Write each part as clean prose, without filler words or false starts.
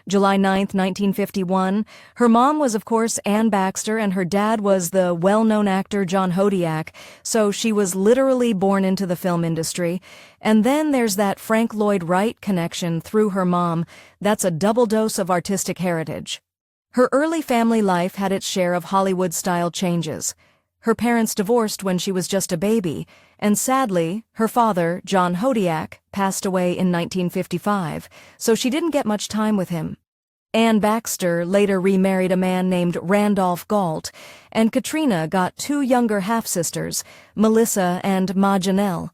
July 9, 1951. Her mom was, of course, Anne Baxter, and her dad was the well-known actor John Hodiak, so she was literally born into the film industry. And then there's that Frank Lloyd Wright connection through her mom. That's a double dose of artistic heritage. Her early family life had its share of Hollywood-style changes. Her parents divorced when she was just a baby, and sadly, her father, John Hodiak, passed away in 1955, so she didn't get much time with him. Anne Baxter later remarried a man named Randolph Galt, and Katrina got two younger half-sisters, Melissa and Maginelle.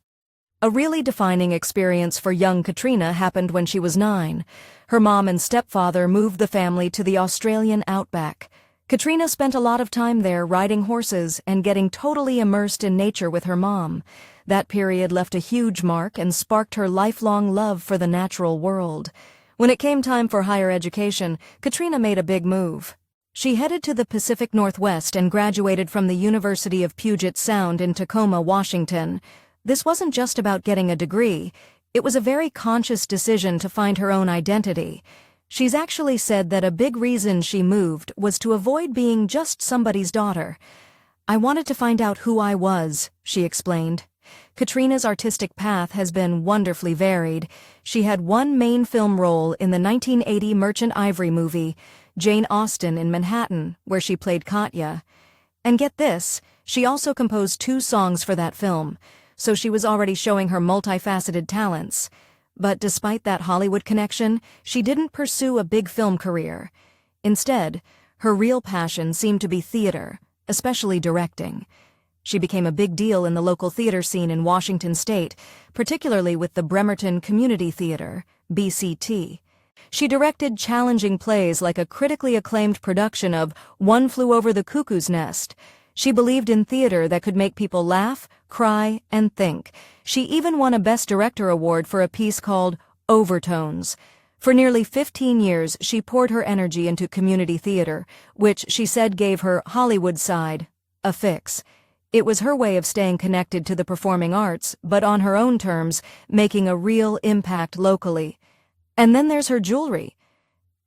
A really defining experience for young Katrina happened when she was 9. Her mom and stepfather moved the family to the Australian outback. Katrina spent a lot of time there riding horses and getting totally immersed in nature with her mom. That period left a huge mark and sparked her lifelong love for the natural world. When it came time for higher education, Katrina made a big move. She headed to the Pacific Northwest and graduated from the University of Puget Sound in Tacoma, Washington. This wasn't just about getting a degree. It was a very conscious decision to find her own identity. She's actually said that a big reason she moved was to avoid being just somebody's daughter. "I wanted to find out who I was," she explained. Katrina's artistic path has been wonderfully varied. She had one main film role in the 1980 Merchant Ivory movie, Jane Austen in Manhattan, where she played Katya. And get this, she also composed 2 songs for that film, so she was already showing her multifaceted talents. But despite that Hollywood connection, she didn't pursue a big film career. Instead, her real passion seemed to be theater, especially directing. She became a big deal in the local theater scene in Washington state, particularly with the Bremerton Community Theater, BCT. She directed challenging plays like a critically acclaimed production of One Flew Over the Cuckoo's Nest. She believed in theater that could make people laugh, cry, and think. She even won a Best Director award for a piece called Overtones. For nearly 15 years, she poured her energy into community theater, which she said gave her Hollywood side a fix. It was her way of staying connected to the performing arts, but on her own terms, making a real impact locally. And then there's her jewelry.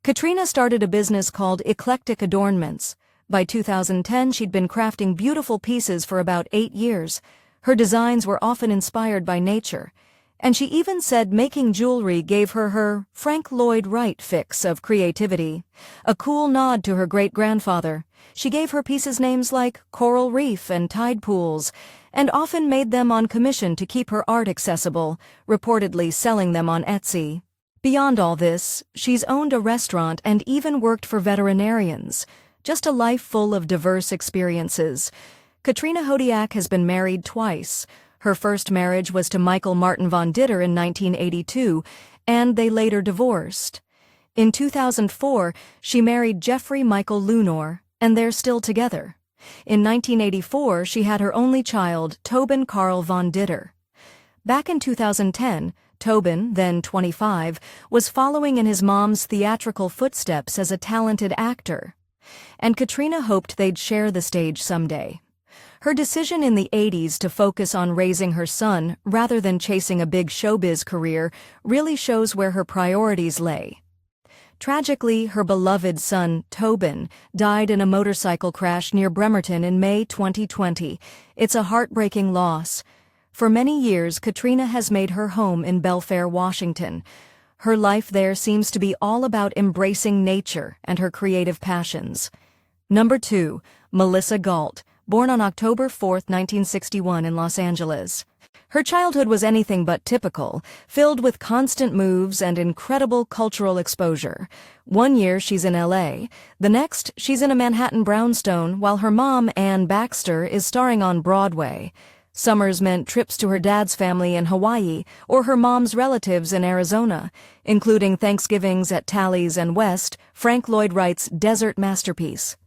Katrina started a business called Eclectic Adornments. By 2010, she'd been crafting beautiful pieces for about 8 years. Her designs were often inspired by nature, and she even said making jewelry gave her her Frank Lloyd Wright fix of creativity. A cool nod to her great-grandfather. She gave her pieces names like Coral Reef and Tide Pools, and often made them on commission to keep her art accessible, reportedly selling them on Etsy. Beyond all this, she's owned a restaurant and even worked for veterinarians. Just a life full of diverse experiences. Katrina Hodiak has been married twice. Her first marriage was to Michael Martin von Ditter in 1982, and they later divorced. In 2004, she married Jeffrey Michael Lunor, and they're still together. In 1984, she had her only child, Tobin Carl von Ditter. Back in 2010, Tobin, then 25, was following in his mom's theatrical footsteps as a talented actor. And Katrina hoped they'd share the stage someday. Her decision in the 80s to focus on raising her son rather than chasing a big showbiz career really shows where her priorities lay. Tragically, her beloved son, Tobin, died in a motorcycle crash near Bremerton in May 2020. It's a heartbreaking loss. For many years, Katrina has made her home in Belfair, Washington. Her life there seems to be all about embracing nature and her creative passions. Number 2, Melissa Galt, born on October 4, 1961 in Los Angeles. Her childhood was anything but typical, filled with constant moves and incredible cultural exposure. One year she's in LA, the next she's in a Manhattan brownstone while her mom, Anne Baxter, is starring on Broadway. Summers meant trips to her dad's family in Hawaii or her mom's relatives in Arizona, including Thanksgivings at Tally's and West, Frank Lloyd Wright's desert masterpiece.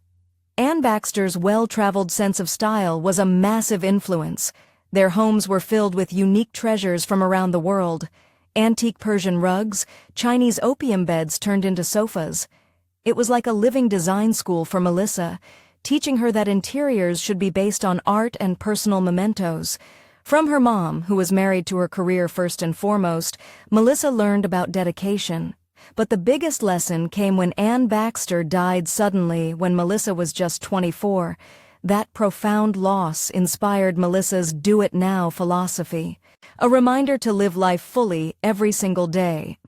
Anne Baxter's well-traveled sense of style was a massive influence. Their homes were filled with unique treasures from around the world. Antique Persian rugs, Chinese opium beds turned into sofas. It was like a living design school for Melissa, teaching her that interiors should be based on art and personal mementos. From her mom, who was married to her career first and foremost, Melissa learned about dedication. But the biggest lesson came when Anne Baxter died suddenly when Melissa was just 24. That profound loss inspired Melissa's Do It Now philosophy, a reminder to live life fully every single day.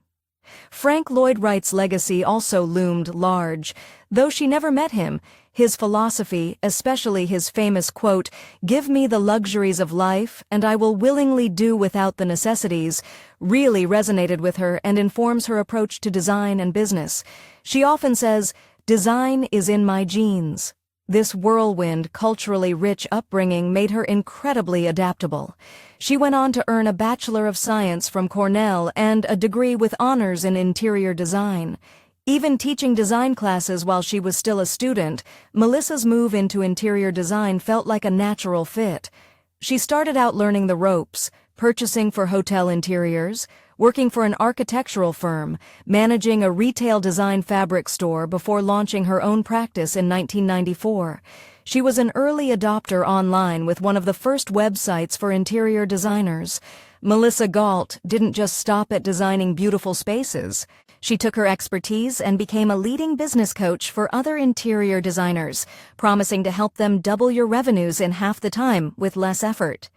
Frank Lloyd Wright's legacy also loomed large. Though she never met him, his philosophy, especially his famous quote, "Give me the luxuries of life, and I will willingly do without the necessities," really resonated with her and informs her approach to design and business. She often says, "Design is in my genes." This whirlwind, culturally rich upbringing made her incredibly adaptable. She went on to earn a Bachelor of Science from Cornell and a degree with honors in interior design. Even teaching design classes while she was still a student, Melissa's move into interior design felt like a natural fit. She started out learning the ropes, purchasing for hotel interiors, working for an architectural firm, managing a retail design fabric store before launching her own practice in 1994. She was an early adopter online with one of the first websites for interior designers. Maginelle Galt didn't just stop at designing beautiful spaces. She took her expertise and became a leading business coach for other interior designers, promising to help them double your revenues in half the time with less effort.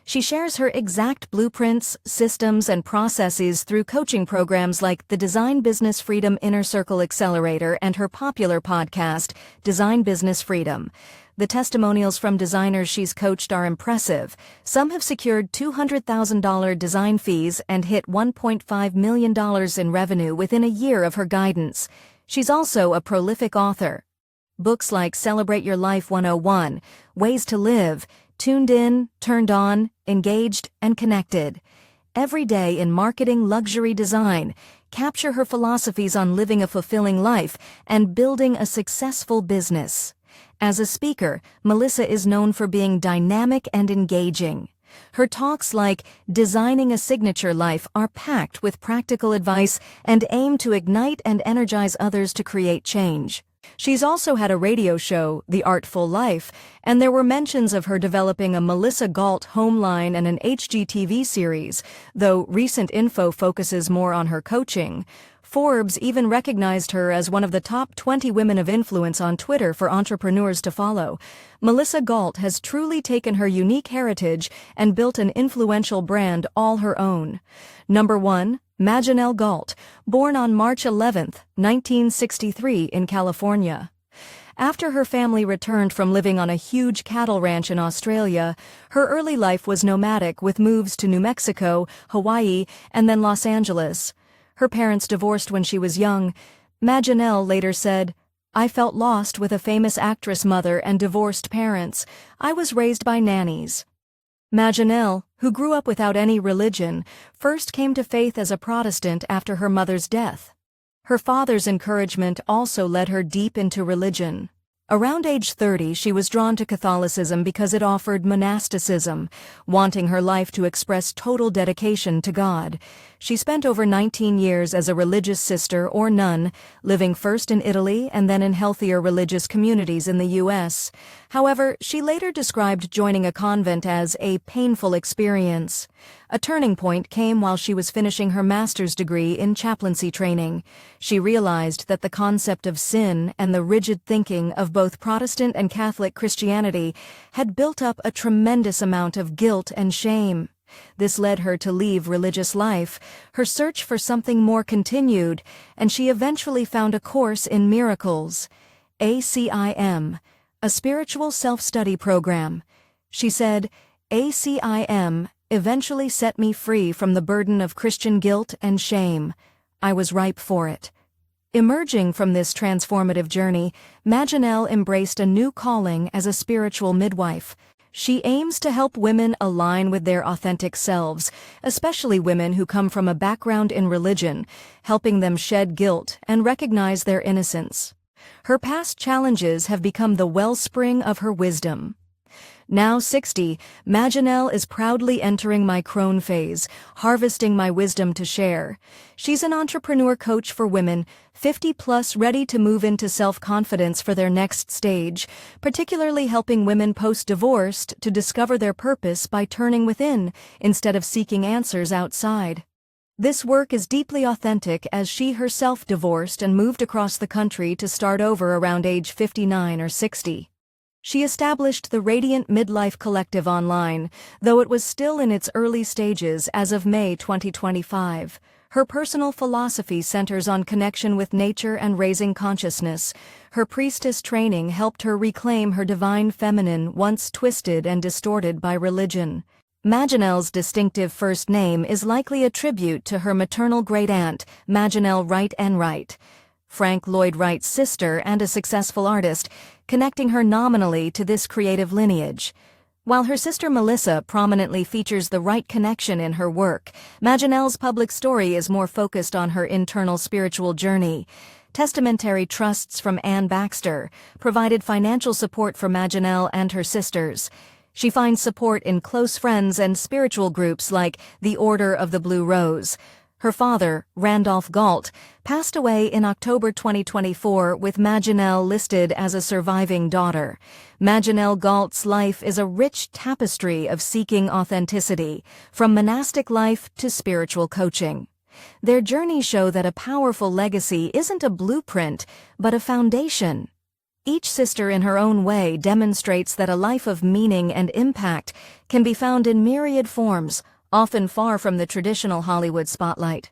She shares her exact blueprints, systems, and processes through coaching programs like the Design Business Freedom Inner Circle Accelerator and her popular podcast, Design Business Freedom. The testimonials from designers she's coached are impressive. Some have secured $200,000 design fees and hit $1.5 million in revenue within a year of her guidance. She's also a prolific author. Books like Celebrate Your Life 101, Ways to Live, Tuned In, Turned On, Engaged, and Connected. Every day in marketing luxury design, capture her philosophies on living a fulfilling life and building a successful business. As a speaker, Melissa is known for being dynamic and engaging. Her talks like Designing a Signature Life are packed with practical advice and aim to ignite and energize others to create change. She's also had a radio show, The Artful Life, and there were mentions of her developing a Maginelle Galt home line and an HGTV series, though recent info focuses more on her coaching. Forbes even recognized her as one of the top 20 women of influence on Twitter for entrepreneurs to follow. Maginelle Galt has truly taken her unique heritage and built an influential brand all her own. Number 1. Maginelle Galt, born on March 11, 1963 in California. After her family returned from living on a huge cattle ranch in Australia, her early life was nomadic with moves to New Mexico, Hawaii, and then Los Angeles. Her parents divorced when she was young. Maginelle later said, "I felt lost with a famous actress mother and divorced parents. I was raised by nannies." Maginelle, who grew up without any religion, first came to faith as a Protestant after her mother's death. Her father's encouragement also led her deep into religion. Around age 30, she was drawn to Catholicism because it offered monasticism, wanting her life to express total dedication to God. She spent over 19 years as a religious sister or nun, living first in Italy and then in healthier religious communities in the U.S. However, she later described joining a convent as a painful experience. A turning point came while she was finishing her master's degree in chaplaincy training. She realized that the concept of sin and the rigid thinking of both Protestant and Catholic Christianity had built up a tremendous amount of guilt and shame. This led her to leave religious life. Her search for something more continued, and she eventually found a course in miracles, ACIM, a spiritual self-study program. She said, "ACIM eventually set me free from the burden of Christian guilt and shame. I was ripe for it." Emerging from this transformative journey, Maginelle embraced a new calling as a spiritual midwife. She aims to help women align with their authentic selves, especially women who come from a background in religion, helping them shed guilt and recognize their innocence. Her past challenges have become the wellspring of her wisdom. Now 60, Maginelle is proudly entering my crone phase, harvesting my wisdom to share. She's an entrepreneur coach for women, 50+ ready to move into self-confidence for their next stage, particularly helping women post-divorced to discover their purpose by turning within instead of seeking answers outside. This work is deeply authentic as she herself divorced and moved across the country to start over around age 59 or 60. She established the Radiant Midlife Collective online, though it was still in its early stages as of May 2025. Her personal philosophy centers on connection with nature and raising consciousness. Her priestess training helped her reclaim her divine feminine, once twisted and distorted by religion. Maginelle's distinctive first name is likely a tribute to her maternal great-aunt, Maginelle Wright Enright, Frank Lloyd Wright's sister and a successful artist, connecting her nominally to this creative lineage. While her sister Melissa prominently features the Wright connection in her work, Maginelle's public story is more focused on her internal spiritual journey. Testamentary trusts from Anne Baxter provided financial support for Maginelle and her sisters. She finds support in close friends and spiritual groups like the Order of the Blue Rose. Her father, Randolph Galt, passed away in October 2024 with Maginelle listed as a surviving daughter. Maginelle Galt's life is a rich tapestry of seeking authenticity, from monastic life to spiritual coaching. Their journeys show that a powerful legacy isn't a blueprint, but a foundation. Each sister in her own way demonstrates that a life of meaning and impact can be found in myriad forms, often far from the traditional Hollywood spotlight.